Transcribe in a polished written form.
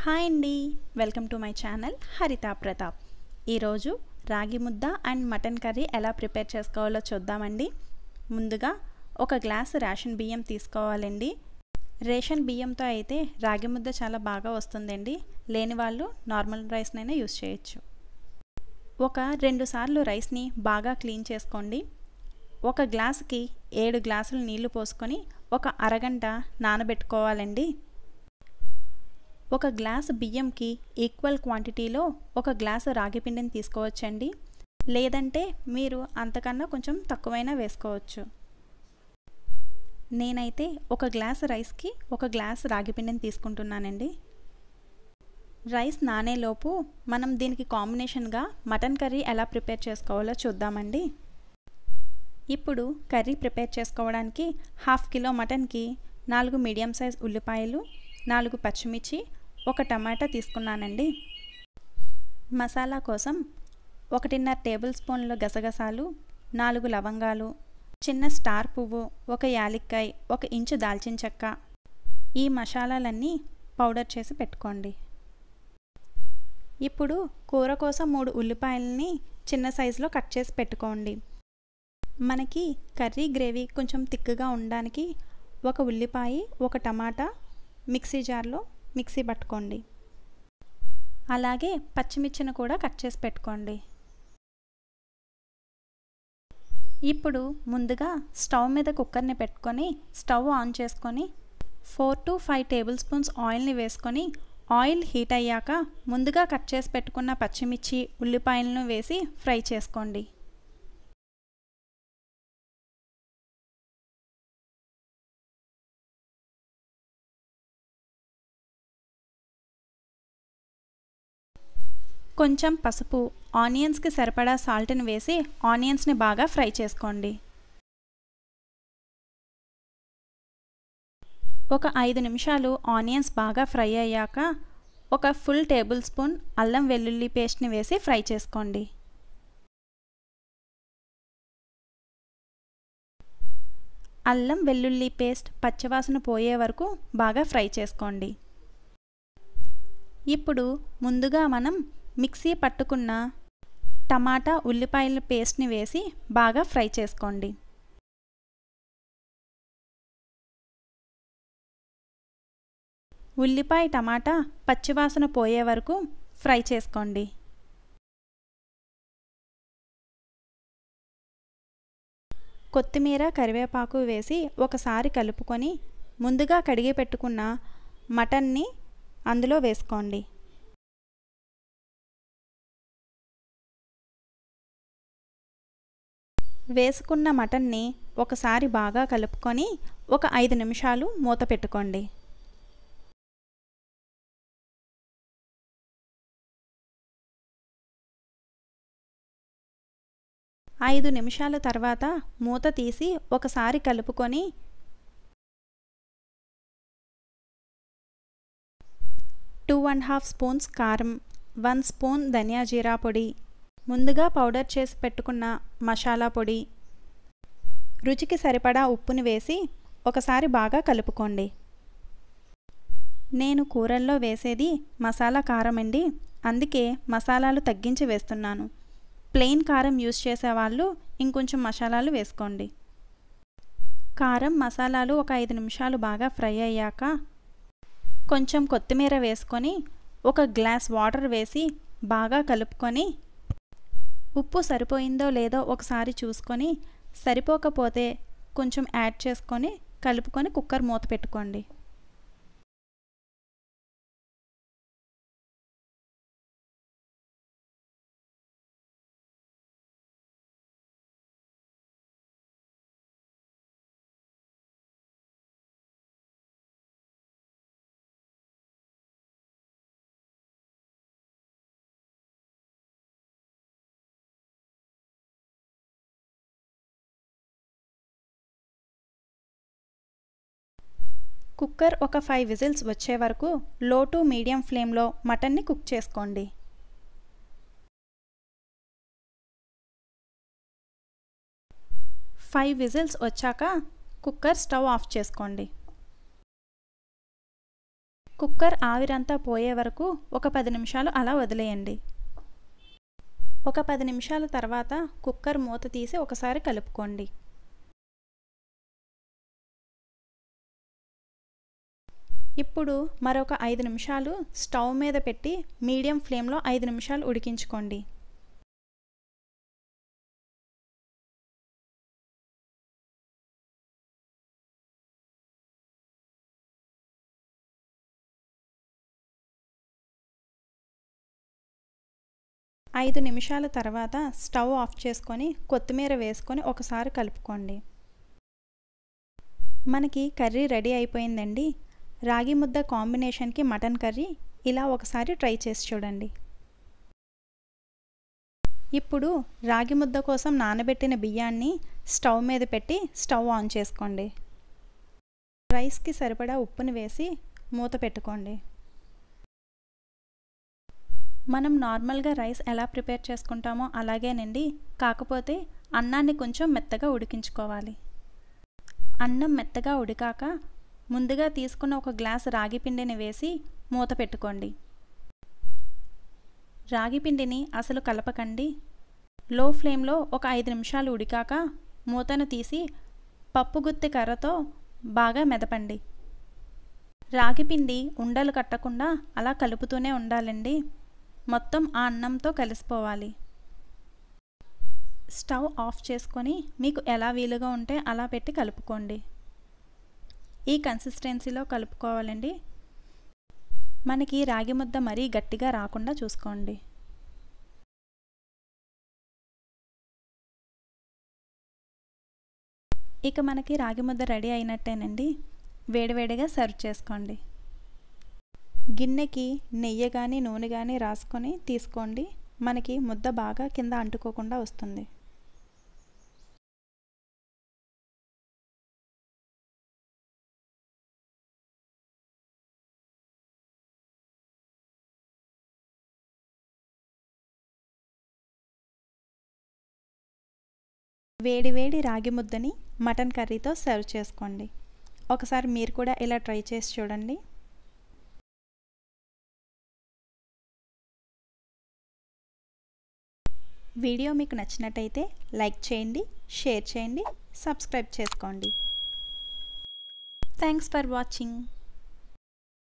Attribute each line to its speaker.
Speaker 1: Hi అండి, welcome to my channel హరిత ప్రతాప్. ఈరోజు రాగి ముద్ద అండ్ మటన్ కర్రీ ఎలా ప్రిపేర్ చేసుకోవాలో చూద్దామండి. ముందుగా ఒక గ్లాస్ రేషన్ బియ్యం తీసుకోవాలండి. రేషన్ బియ్యంతో అయితే రాగి ముద్ద చాలా బాగా వస్తుందండి. లేని వాళ్ళు నార్మల్ రైస్నైనా యూస్ చేయొచ్చు. ఒక 2 సార్లు రైస్ని బాగా క్లీన్ చేసుకోండి. ఒక గ్లాసుకి 7 గ్లాసులు నీళ్లు పోసుకొని ఒక అరగంట నానబెట్టుకోవాలండి. ఒక గ్లాసు బియ్యంకి ఈక్వల్ క్వాంటిటీలో ఒక గ్లాసు రాగి పిండిని తీసుకోవచ్చండి. లేదంటే మీరు అంతకన్నా కొంచెం తక్కువైనా వేసుకోవచ్చు. నేనైతే ఒక గ్లాసు రైస్కి ఒక గ్లాసు రాగి పిండిని తీసుకుంటున్నానండి. రైస్ నానేలోపు మనం దీనికి కాంబినేషన్గా మటన్ కర్రీ ఎలా ప్రిపేర్ చేసుకోవాలో చూద్దామండి. ఇప్పుడు కర్రీ ప్రిపేర్ చేసుకోవడానికి 1/2 కిలో మటన్కి 4 మీడియం సైజ్ ఉల్లిపాయలు, 4 పచ్చిమిర్చి, 1 టమాటా తీసుకున్నానండి. మసాలా కోసం 1.5 టేబుల్ స్పూన్ల గసగసాలు, 4 లవంగాలు, చిన్న స్టార్ పువ్వు, 1 యాలక్కాయ, 1 ఇంచు దాల్చిన చెక్క. ఈ మసాలాలన్నీ పౌడర్ చేసి పెట్టుకోండి. ఇప్పుడు కూర కోసం 3 ఉల్లిపాయలని చిన్న సైజులో కట్ చేసి పెట్టుకోండి. మనకి కర్రీ గ్రేవీ కొంచెం థిక్గా ఉండడానికి 1 ఉల్లిపాయ, 1 టమాటా మిక్సీ జార్లో మిక్సీ పట్టుకోండి. అలాగే పచ్చిమిర్చిని కూడా కట్ చేసి పెట్టుకోండి. ఇప్పుడు ముందుగా స్టవ్ మీద కుక్కర్ని పెట్టుకొని స్టవ్ ఆన్ చేసుకొని 4 to 5 టేబుల్ స్పూన్స్ ఆయిల్ని వేసుకొని ఆయిల్ హీట్ అయ్యాక ముందుగా కట్ చేసి పెట్టుకున్న పచ్చిమిర్చి, ఉల్లిపాయలను వేసి ఫ్రై చేసుకోండి. కొంచెం పసుపు, ఆనియన్స్కి సరిపడా సాల్ట్ని వేసి ఆనియన్స్ని బాగా ఫ్రై చేసుకోండి. ఒక 5 నిమిషాలు ఆనియన్స్ బాగా ఫ్రై అయ్యాక ఒక ఫుల్ టేబుల్ స్పూన్ అల్లం వెల్లుల్లి పేస్ట్ని వేసి ఫ్రై చేసుకోండి. అల్లం వెల్లుల్లి పేస్ట్ పచ్చివాసన పోయే వరకు బాగా ఫ్రై చేసుకోండి. ఇప్పుడు ముందుగా మనం మిక్సీ పట్టుకున్న టమాటా ఉల్లిపాయల పేస్ట్ని వేసి బాగా ఫ్రై చేసుకోండి. ఉల్లిపాయ టమాటా పచ్చివాసన పోయే వరకు ఫ్రై చేసుకోండి. కొత్తిమీర, కరివేపాకు వేసి ఒకసారి కలుపుకొని ముందుగా కడిగి పెట్టుకున్న మటన్ని అందులో వేసుకోండి. వేసుకున్న మటన్ని ఒకసారి బాగా కలుపుకొని ఒక 5 నిమిషాలు మూత పెట్టుకోండి. ఐదు నిమిషాల తర్వాత మూత తీసి ఒకసారి కలుపుకొని 2.5 స్పూన్స్ కారం, 1 స్పూన్ ధనియా జీరా పొడి, ముందుగా పౌడర్ చేసి పెట్టుకున్న మసాలా పొడి, రుచికి సరిపడా ఉప్పుని వేసి ఒకసారి బాగా కలుపుకోండి. నేను కూరల్లో వేసేది మసాలా కారం అండి, అందుకే మసాలాలు తగ్గించి వేస్తున్నాను. ప్లెయిన్ కారం యూస్ చేసేవాళ్ళు ఇంకొంచెం మసాలాలు వేసుకోండి. కారం, మసాలాలు ఒక 5 నిమిషాలు బాగా ఫ్రై అయ్యాక కొంచెం కొత్తిమీర వేసుకొని 1 గ్లాస్ వాటర్ వేసి బాగా కలుపుకొని ఉప్పు సరిపోయిందో లేదో ఒకసారి చూసుకొని సరిపోకపోతే కొంచెం యాడ్ చేసుకొని కలుపుకొని కుక్కర్ మూత పెట్టుకోండి. కుక్కర్ ఒక 5 విజిల్స్ వచ్చే వరకు లో టు మీడియం ఫ్లేమ్లో మటన్ని కుక్ చేసుకోండి. ఫైవ్ విజిల్స్ వచ్చాక కుక్కర్ స్టవ్ ఆఫ్ చేసుకోండి. కుక్కర్ ఆవిరంతా పోయే వరకు ఒక 10 నిమిషాలు అలా వదిలేయండి. ఒక 10 నిమిషాల తర్వాత కుక్కర్ మూత తీసి ఒకసారి కలుపుకోండి. ఇప్పుడు మరొక 5 నిమిషాలు స్టవ్ మీద పెట్టి మీడియం ఫ్లేమ్లో 5 నిమిషాలు ఉడికించుకోండి. ఐదు నిమిషాల తర్వాత స్టవ్ ఆఫ్ చేసుకొని కొత్తిమీర వేసుకొని ఒకసారి కలుపుకోండి. మనకి కర్రీ రెడీ అయిపోయిందండి. రాగి ముద్ద కాంబినేషన్కి మటన్ కర్రీ ఇలా ఒకసారి ట్రై చేసి చూడండి. ఇప్పుడు రాగి ముద్ద కోసం నానబెట్టిన బియ్యాన్ని స్టవ్ మీద పెట్టి స్టవ్ ఆన్ చేసుకోండి. రైస్కి సరిపడా ఉప్పుని వేసి మూత పెట్టుకోండి. మనం నార్మల్గా రైస్ ఎలా ప్రిపేర్ చేసుకుంటామో అలాగేనండి, కాకపోతే అన్నాన్ని కొంచెం మెత్తగా ఉడికించుకోవాలి. అన్నం మెత్తగా ఉడికాక ముందుగా తీసుకున్న ఒక గ్లాస్ రాగి పిండిని వేసి మూత పెట్టుకోండి. రాగి పిండిని అసలు కలపకండి. లో ఫ్లేమ్లో ఒక 5 నిమిషాలు ఉడికాక మూతను తీసి పప్పు గుత్తి కర్రతో బాగా మెదపండి. రాగి పిండి ఉండలు కట్టకుండా అలా కలుపుతూనే ఉండాలండి. మొత్తం ఆ అన్నంతో కలిసిపోవాలి. స్టవ్ ఆఫ్ చేసుకొని మీకు ఎలా వీలుగా ఉంటే అలా పెట్టి కలుపుకోండి. ఈ కన్సిస్టెన్సీలో కలుపుకోవాలండి. మనకి రాగి ముద్ద మరీ గట్టిగా రాకుండా చూసుకోండి. ఇక మనకి రాగి ముద్ద రెడీ అయినట్టేనండి. వేడివేడిగా సర్వ్ చేసుకోండి. గిన్నెకి నెయ్యి కానీ నూనె కానీ రాసుకొని తీసుకోండి. మనకి ముద్ద బాగా కింద అంటుకోకుండా వస్తుంది. వేడివేడి రాగి ముద్దని మటన్ కర్రీతో సర్వ్ చేసుకోండి. ఒకసారి మీరు కూడా ఇలా ట్రై చేసి చూడండి. వీడియో మీకు నచ్చినట్టయితే లైక్ చేయండి, షేర్ చేయండి, సబ్స్క్రైబ్ చేసుకోండి. Thanks for watching.